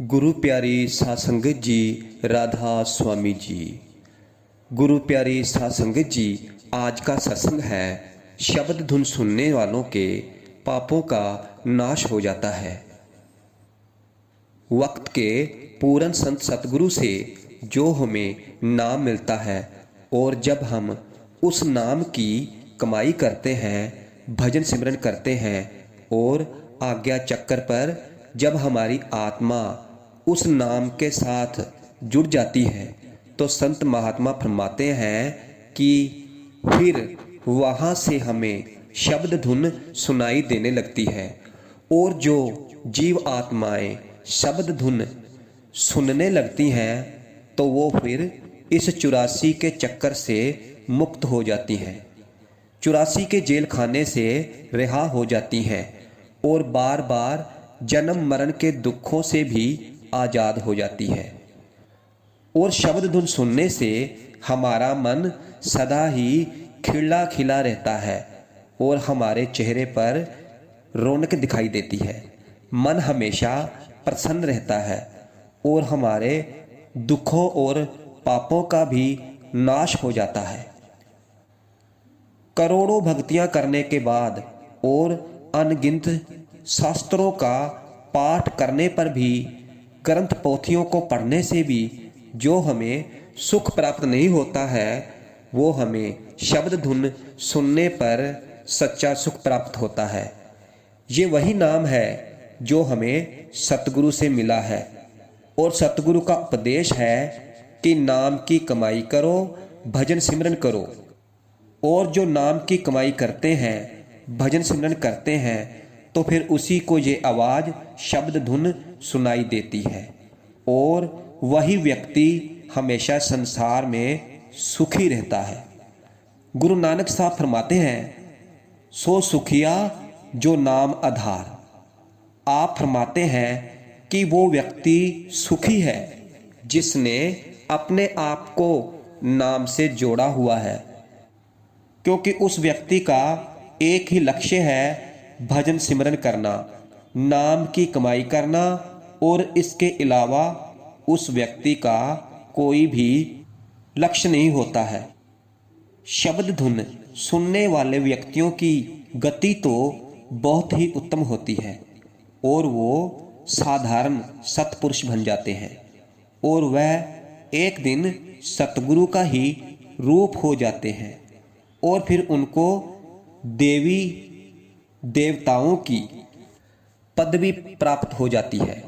गुरु प्यारी साध संगत जी, राधा स्वामी जी। गुरु प्यारी साध संगत जी, आज का सत्संग है शब्द धुन सुनने वालों के पापों का नाश हो जाता है। वक्त के पूर्ण संत सतगुरु से जो हमें नाम मिलता है और जब हम उस नाम की कमाई करते हैं, भजन सिमरन करते हैं और आज्ञा चक्कर पर जब हमारी आत्मा उस नाम के साथ जुड़ जाती है तो संत महात्मा फरमाते हैं कि फिर वहाँ से हमें शब्द धुन सुनाई देने लगती है। और जो जीव आत्माएं शब्द धुन सुनने लगती हैं तो वो फिर इस 84 के चक्कर से मुक्त हो जाती हैं, 84 के जेल खाने से रिहा हो जाती हैं और बार बार जन्म मरण के दुखों से भी आज़ाद हो जाती है। और शब्द धुन सुनने से हमारा मन सदा ही खिला खिला रहता है और हमारे चेहरे पर रौनक दिखाई देती है। मन हमेशा प्रसन्न रहता है और हमारे दुखों और पापों का भी नाश हो जाता है। करोड़ों भक्तियां करने के बाद और अनगिनत शास्त्रों का पाठ करने पर भी, ग्रंथ पोथियों को पढ़ने से भी जो हमें सुख प्राप्त नहीं होता है, वो हमें शब्द धुन सुनने पर सच्चा सुख प्राप्त होता है। ये वही नाम है जो हमें सतगुरु से मिला है और सतगुरु का उपदेश है कि नाम की कमाई करो, भजन सिमरन करो। और जो नाम की कमाई करते हैं, भजन सिमरन करते हैं, तो फिर उसी को ये आवाज़ शब्द धुन सुनाई देती है और वही व्यक्ति हमेशा संसार में सुखी रहता है। गुरु नानक साहब फरमाते हैं, सो सुखिया जो नाम आधार। आप फरमाते हैं कि वो व्यक्ति सुखी है जिसने अपने आप को नाम से जोड़ा हुआ है, क्योंकि उस व्यक्ति का एक ही लक्ष्य है, भजन सिमरन करना, नाम की कमाई करना, और इसके अलावा उस व्यक्ति का कोई भी लक्ष्य नहीं होता है। शब्द धुन सुनने वाले व्यक्तियों की गति तो बहुत ही उत्तम होती है और वो साधारण सत्पुरुष बन जाते हैं और वह एक दिन सतगुरु का ही रूप हो जाते हैं और फिर उनको देवी देवताओं की पदवी प्राप्त हो जाती है।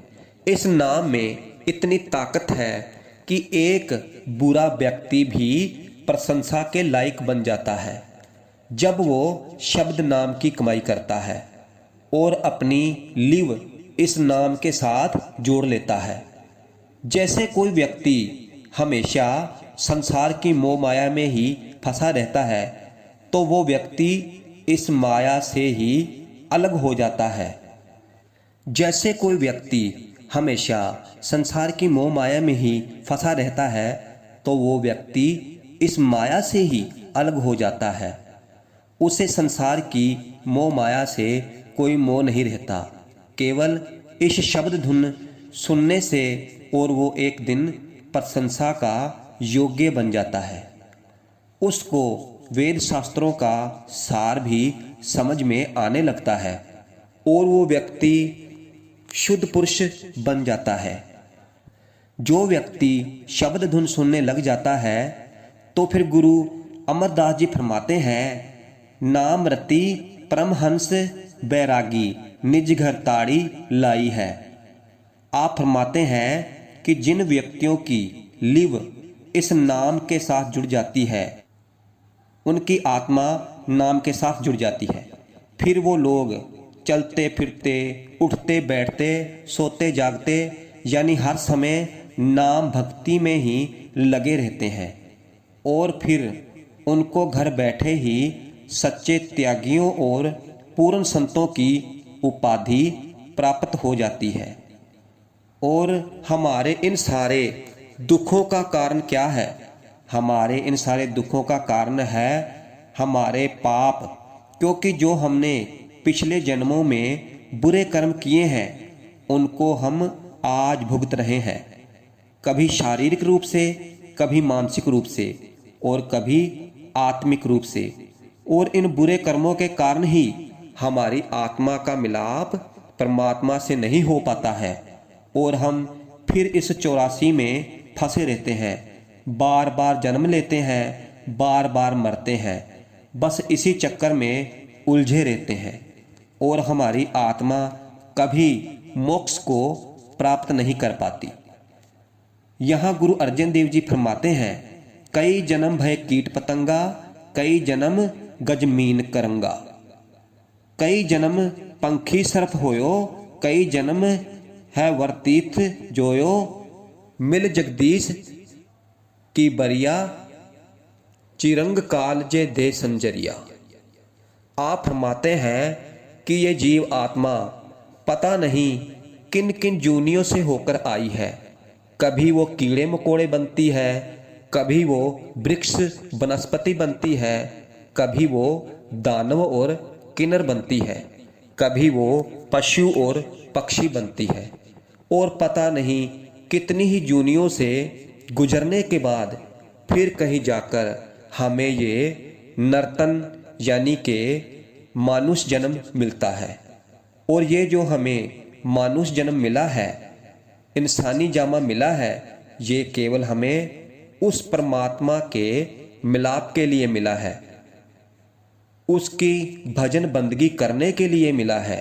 इस नाम में इतनी ताकत है कि एक बुरा व्यक्ति भी प्रशंसा के लायक बन जाता है जब वो शब्द नाम की कमाई करता है और अपनी लिव इस नाम के साथ जोड़ लेता है। जैसे कोई व्यक्ति हमेशा संसार की मोह माया में ही फंसा रहता है तो वो व्यक्ति इस माया से ही अलग हो जाता है। जैसे कोई व्यक्ति हमेशा संसार की मोह माया में ही फंसा रहता है तो वो व्यक्ति इस माया से ही अलग हो जाता है। उसे संसार की मोह माया से कोई मोह नहीं रहता, केवल इस शब्द धुन सुनने से, और वो एक दिन प्रशंसा का योग्य बन जाता है। उसको वेद शास्त्रों का सार भी समझ में आने लगता है और वो व्यक्ति शुद्ध पुरुष बन जाता है। जो व्यक्ति शब्द धुन सुनने लग जाता है तो फिर गुरु अमरदास जी फरमाते हैं, नाम रति परमहंस बैरागी निज घर ताड़ी लाई है। आप फरमाते हैं कि जिन व्यक्तियों की लिव इस नाम के साथ जुड़ जाती है, उनकी आत्मा नाम के साथ जुड़ जाती है। फिर वो लोग चलते फिरते, उठते बैठते, सोते जागते, यानी हर समय नाम भक्ति में ही लगे रहते हैं और फिर उनको घर बैठे ही सच्चे त्यागियों और पूर्ण संतों की उपाधि प्राप्त हो जाती है। और हमारे इन सारे दुखों का कारण क्या है? हमारे इन सारे दुखों का कारण है हमारे पाप, क्योंकि जो हमने पिछले जन्मों में बुरे कर्म किए हैं उनको हम आज भुगत रहे हैं, कभी शारीरिक रूप से, कभी मानसिक रूप से और कभी आत्मिक रूप से। और इन बुरे कर्मों के कारण ही हमारी आत्मा का मिलाप परमात्मा से नहीं हो पाता है और हम फिर इस 84 में फंसे रहते हैं, बार बार जन्म लेते हैं, बार बार मरते हैं, बस इसी चक्कर में उलझे रहते हैं और हमारी आत्मा कभी मोक्ष को प्राप्त नहीं कर पाती। यहाँ गुरु अर्जन देव जी फरमाते हैं, कई जन्म भय कीट पतंगा, कई जन्म गजमीन करंगा, कई जन्म पंखी सर्प होयो, कई जन्म है वर्तीत जोयो, मिल जगदीश की बरिया, चिरंग काल जे दे संजरिया। आप फरमाते हैं कि ये जीव आत्मा पता नहीं किन किन जूनियों से होकर आई है। कभी वो कीड़े मकोड़े बनती है, कभी वो वृक्ष वनस्पति बनती है, कभी वो दानव और किन्नर बनती है, कभी वो पशु और पक्षी बनती है। और पता नहीं कितनी ही जूनियों से गुजरने के बाद फिर कहीं जाकर हमें ये नर्तन यानी कि मानुष जन्म मिलता है। और ये जो हमें मानुष जन्म मिला है, इंसानी जामा मिला है, ये केवल हमें उस परमात्मा के मिलाप के लिए मिला है, उसकी भजन बंदगी करने के लिए मिला है।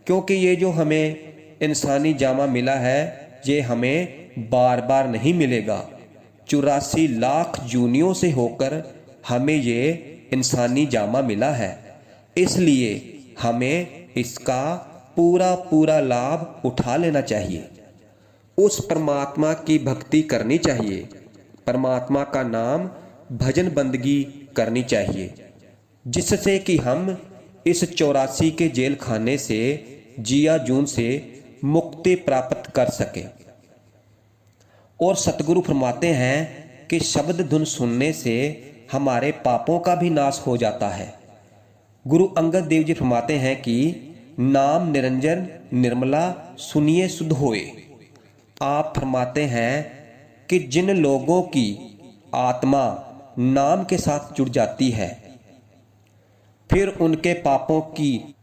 क्योंकि ये जो हमें इंसानी जामा मिला है, ये हमें बार बार नहीं मिलेगा। 84 लाख जूनियों से होकर हमें ये इंसानी जामा मिला है, इसलिए हमें इसका पूरा पूरा लाभ उठा लेना चाहिए। उस परमात्मा की भक्ति करनी चाहिए, परमात्मा का नाम भजन बंदगी करनी चाहिए, जिससे कि हम इस 84 के जेल खाने से, जिया जून से मुक्ति प्राप्त कर सके। और सतगुरु फरमाते हैं कि शब्द धुन सुनने से हमारे पापों का भी नाश हो जाता है। गुरु अंगद देव जी फरमाते हैं कि नाम निरंजन निर्मला सुनिए शुद्ध होए। आप फरमाते हैं कि जिन लोगों की आत्मा नाम के साथ जुड़ जाती है, फिर उनके पापों की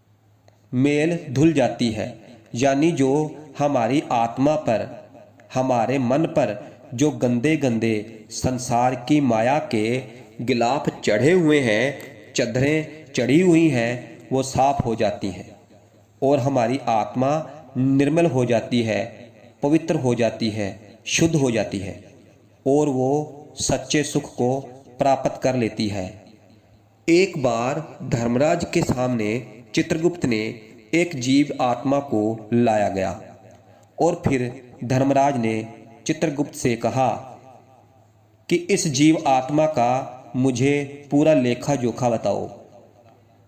मेल धुल जाती है। यानी जो हमारी आत्मा पर, हमारे मन पर जो गंदे गंदे संसार की माया के गिलाफ चढ़े हुए हैं, चद्दरें चढ़ी हुई हैं, वो साफ हो जाती हैं और हमारी आत्मा निर्मल हो जाती है, पवित्र हो जाती है, शुद्ध हो जाती है और वो सच्चे सुख को प्राप्त कर लेती है। एक बार धर्मराज के सामने चित्रगुप्त ने एक जीव आत्मा को लाया गया और फिर धर्मराज ने चित्रगुप्त से कहा कि इस जीव आत्मा का मुझे पूरा लेखा जोखा बताओ।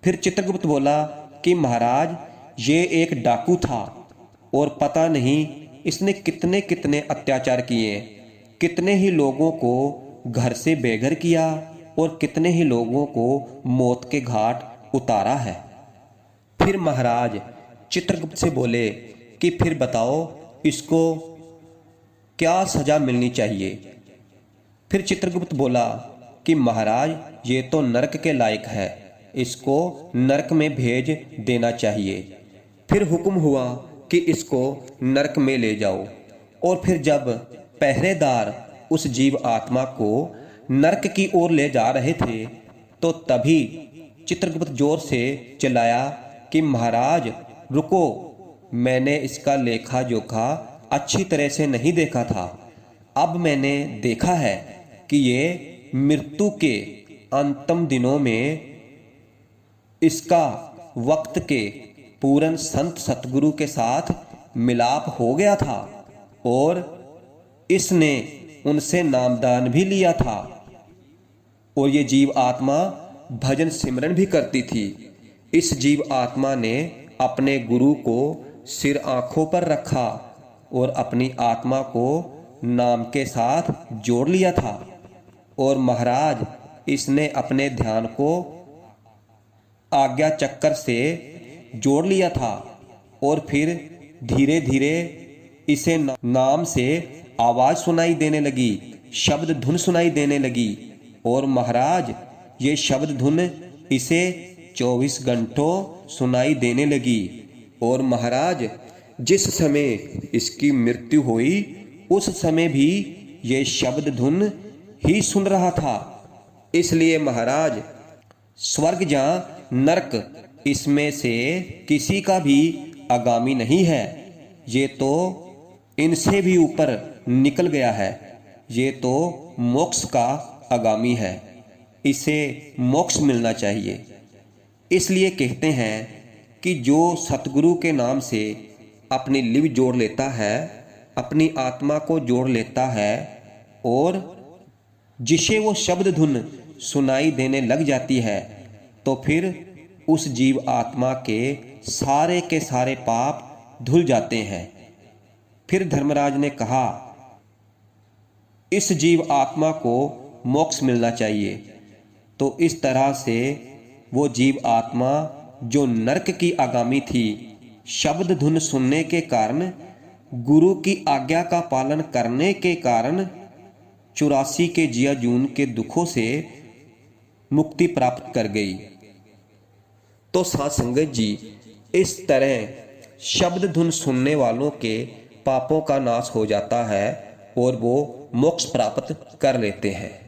फिर चित्रगुप्त बोला कि महाराज, ये एक डाकू था और पता नहीं इसने कितने कितने अत्याचार किए, कितने ही लोगों को घर से बेघर किया और कितने ही लोगों को मौत के घाट उतारा है। फिर महाराज चित्रगुप्त से बोले कि फिर बताओ इसको क्या सजा मिलनी चाहिए। फिर चित्रगुप्त बोला कि महाराज, ये तो नरक के लायक है, इसको नरक में भेज देना चाहिए। फिर हुक्म हुआ कि इसको नरक में ले जाओ। और फिर जब पहरेदार उस जीव आत्मा को नरक की ओर ले जा रहे थे, तो तभी चित्रगुप्त जोर से चिल्लाया कि महाराज रुको, मैंने इसका लेखा जोखा अच्छी तरह से नहीं देखा था। अब मैंने देखा है कि ये मृत्यु के अंतिम दिनों में इसका वक्त के पूर्ण संत सतगुरु के साथ मिलाप हो गया था और इसने उनसे नामदान भी लिया था और ये जीव आत्मा भजन सिमरन भी करती थी। इस जीव आत्मा ने अपने गुरु को सिर आंखों पर रखा और अपनी आत्मा को नाम के साथ जोड़ लिया था और महाराज इसने अपने ध्यान को आज्ञा चक्कर से जोड़ लिया था और फिर धीरे धीरे इसे नाम से आवाज़ सुनाई देने लगी, शब्द धुन सुनाई देने लगी। और महाराज ये शब्द धुन इसे 24 घंटों सुनाई देने लगी। और महाराज जिस समय इसकी मृत्यु हुई उस समय भी ये शब्द धुन ही सुन रहा था। इसलिए महाराज स्वर्ग या नरक इसमें से किसी का भी आगामी नहीं है। ये तो इनसे भी ऊपर निकल गया है। ये तो मोक्ष का आगामी है। इसे मोक्ष मिलना चाहिए। इसलिए कहते हैं कि जो सतगुरु के नाम से अपनी लिव जोड़ लेता है, अपनी आत्मा को जोड़ लेता है और जिसे वो शब्द धुन सुनाई देने लग जाती है, तो फिर उस जीव आत्मा के सारे पाप धुल जाते हैं। फिर धर्मराज ने कहा, इस जीव आत्मा को मोक्ष मिलना चाहिए। तो इस तरह से वो जीव आत्मा जो नरक की आगामी थी, शब्द धुन सुनने के कारण, गुरु की आज्ञा का पालन करने के कारण 84 के जिया जून के दुखों से मुक्ति प्राप्त कर गई। तो साध संगत जी, इस तरह शब्द धुन सुनने वालों के पापों का नाश हो जाता है और वो मोक्ष प्राप्त कर लेते हैं।